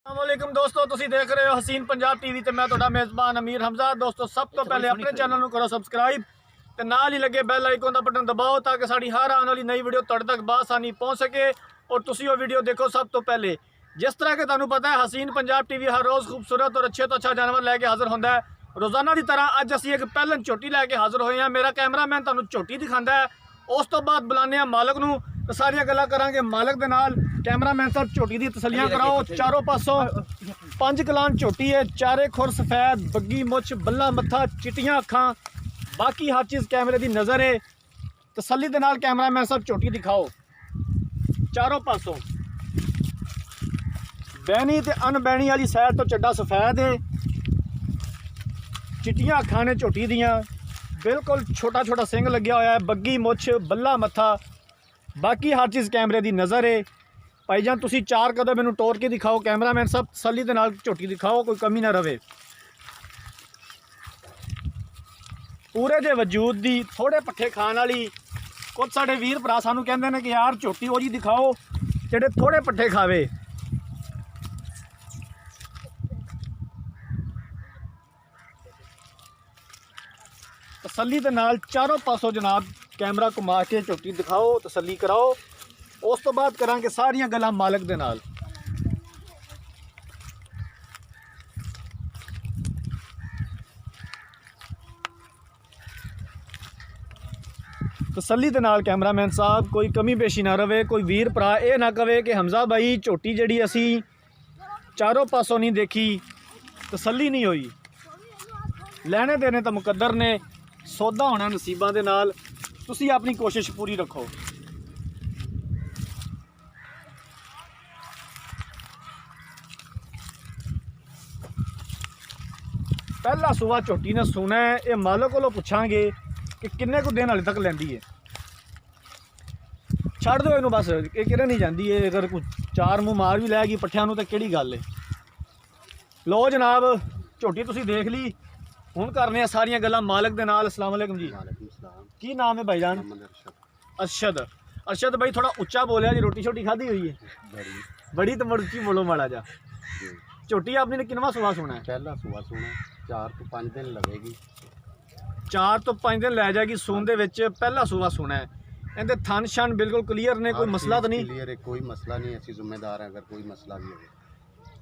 अस्सलामुअलैकुम दोस्तों, तुसी देख रहे हो हसीन पंजाब टीवी ते मैं तुहाडा मेज़बान अमीर हमजा। दोस्तों सब तो पहले अपने चैनल को करो सबसक्राइब ते नाल ही लगे बैल आइकन का बटन दबाओ ताकि साड़ी हर आने वाली नई वीडियो तुहाडे तक बासानी पहुँच सके और तुसी वो वीडियो देखो सब तो पहले। जिस तरह के तुहानू पता है हसीन पंजाब टीवी हर रोज़ खूबसूरत और अच्छे तो अच्छा जानवर लैके हाजिर होंदा है। रोज़ाना की तरह अज असीं एक पहलन झोटी लैके हाजिर होए हैं। मेरा कैमरामैन तुहानू झोटी दिखांदा है, उस तो बाद बुलाने मालक नू तो सारिया गल्लां करांगे मालक दे नाल। कैमरामैन साहब झोटी दी तसलियां कराओ। चारों पासों 5 कलान झोटी है, चारे खुर सफेद, बग्गी मुछ, बल्ला मत्था, चिट्टियां अखां, बाकी हर चीज़ कैमरे की नज़र है। तसली दे नाल कैमरामैन साहब झोटी दिखाओ। चारों पासों बैनी ते अनबैनी वाली साइड तो चड्डा सफेद है, चिट्टियां अखां ने झोटी दियां, बिल्कुल छोटा छोटा सिंग लग्या होया है, बग्गी मुछ, बल्ला मत्था, बाकी हर चीज़ कैमरे की नज़र है। भाईजान तुसी चार कदम मैनू टोर के दिखाओ। कैमरामैन सब तसली दे नाल झोटी दिखाओ, कोई कमी ना रवे। पूरे दे वजूद दी थोड़े पट्ठे खान वाली कुछ साडे वीर भरा सानू कहंदे ने कि यार झोटी वो जी दिखाओ जेडे थोड़े पट्ठे खावे। तसली दे नाल चारों पासों जनाब कैमरा घुमा के झोटी दिखाओ, तसली कराओ। उस तो बाद करांगे सारियां गल्लां मालक दे नाल। तसली दे नाल कैमरामैन साहब कोई कमी पेशी ना रवे। कोई वीर भरा ये ना कहे कि हमजा भाई झोटी जिहड़ी असी चारों पासों नहीं देखी, तसली नहीं हुई। लैने देने तो मुकद्दर ने, सौदा होना नसीबां दे नाल। तुसी अपनी कोशिश पूरी रखो। पहला सुबह झोटी ने सुना है, ये मालक को पुछांगे कि किन्ने को दिन हाले तक लैंदी है। छड़ दो इनू बस, ये किरे नहीं जाती है। अगर कुछ चार मुँह मार भी लैगी पट्ठियां नूं तो किहड़ी गल है। लो जनाब झोटी तुसी देख ली, हुण करने सारियां गल्लां मालक दे नाल। अस्सलाम वालेकुम जी। की नाम है भाईजान? अरशद। अरशद भाई थोड़ा उच्चा बोलिया जी। रोटी शोटी खाधी हुई है? बड़ी तो मुर्ची बोलो माड़ा जा। झोटी आपने ने किनवा सुबह सुना है? पहला सुबह सुना। 4 तो 5 दिन लगेगी। 4 तो 5 दिन लै जाएगी सून दे विच। पहला सुबह सुना है। इहदे थन शन बिल्कुल क्लीयर ने, कोई मसला तो नहीं? क्लीयर है, कोई मसला नहीं। ऐसी जिम्मेदार है अगर कोई मसला भी हो।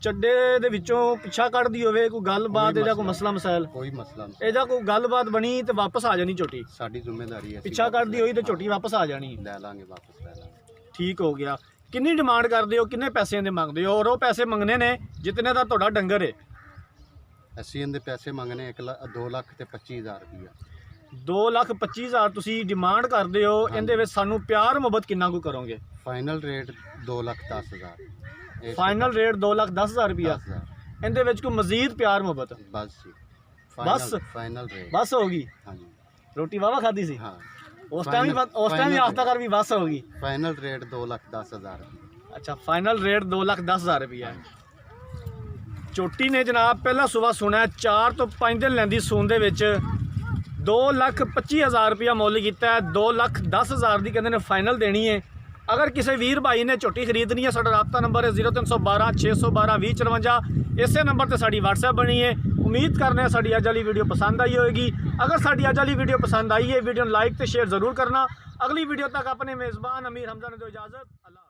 ਚੱਡੇ ਦੇ ਵਿੱਚੋਂ ਪਿੱਛਾ ਕੱਢਦੀ ਹੋਵੇ ਕੋਈ ਗੱਲਬਾਤ ਇਹਦਾ ਕੋਈ ਮਸਲਾ ਮਸਾਇਲ? ਕੋਈ ਮਸਲਾ ਇਹਦਾ ਕੋਈ ਗੱਲਬਾਤ ਬਣੀ ਤੇ ਵਾਪਸ ਆ ਜਾਣੀ ਝੋਟੀ? ਸਾਡੀ ਜ਼ਿੰਮੇਵਾਰੀ ਹੈ। ਪਿੱਛਾ ਕੱਢਦੀ ਹੋਈ ਤੇ ਝੋਟੀ ਵਾਪਸ ਆ ਜਾਣੀ? ਲੈ ਲਾਂਗੇ, ਵਾਪਸ ਲੈ ਲਾਂਗੇ। ਠੀਕ ਹੋ ਗਿਆ। ਕਿੰਨੀ ਡਿਮਾਂਡ ਕਰਦੇ ਹੋ, ਕਿੰਨੇ ਪੈਸੇ ਦੇ ਮੰਗਦੇ ਹੋ? ਔਰ ਉਹ ਪੈਸੇ ਮੰਗਨੇ ਨੇ ਜਿਤਨੇ ਦਾ ਤੁਹਾਡਾ ਡੰਗਰ ਹੈ? ਅਸੀਂ ਇਹਦੇ ਪੈਸੇ ਮੰਗਨੇ 2 ਲੱਖ ਤੇ 25,000 ਰੁਪਇਆ। 2,25,000 ਤੁਸੀਂ ਡਿਮਾਂਡ ਕਰਦੇ ਹੋ। ਇਹਦੇ ਵਿੱਚ ਸਾਨੂੰ ਪਿਆਰ ਮੁਹੱਬਤ ਕਿੰਨਾ ਕੁ ਕਰੋਗੇ? Final rate 2,10,000। फाइनल रेट 2,10,000 रुपया। इनके विच कोई मजीद प्यार मुहब्बत? बस जी, बस फाइनल रेट बस होगी। हाँ जी। रोटी वावा खाधी सी? हाँ। उस टाइम ही आफ्ता कर भी बस होगी। Final rate 2,10,000। अच्छा, फाइनल रेट 2,10,000 रुपया। झोटी ने जनाब पहला सुबह सुना 4 तो 5 दिन लैंदी सून दे विच 2,25,000 रुपया मुल किया है। 2,10,000 की कहते ने फाइनल देनी है। अगर किसी वीर भाई ने झोटी खरीदनी है, साडा राबता नंबर है 0312 612 2054। इसे नंबर पर साड़ी WhatsApp बनी है। उम्मीद करने साड़ी अज वाली वीडियो पसंद आई होगी। अगर साड़ी अज वाली वीडियो पसंद आई है, वीडियो लाइक तो शेयर ज़रूर करना। अगली वीडियो तक अपने मेज़बान अमीर हमजा ने दो इजाज़त। अल्लाह।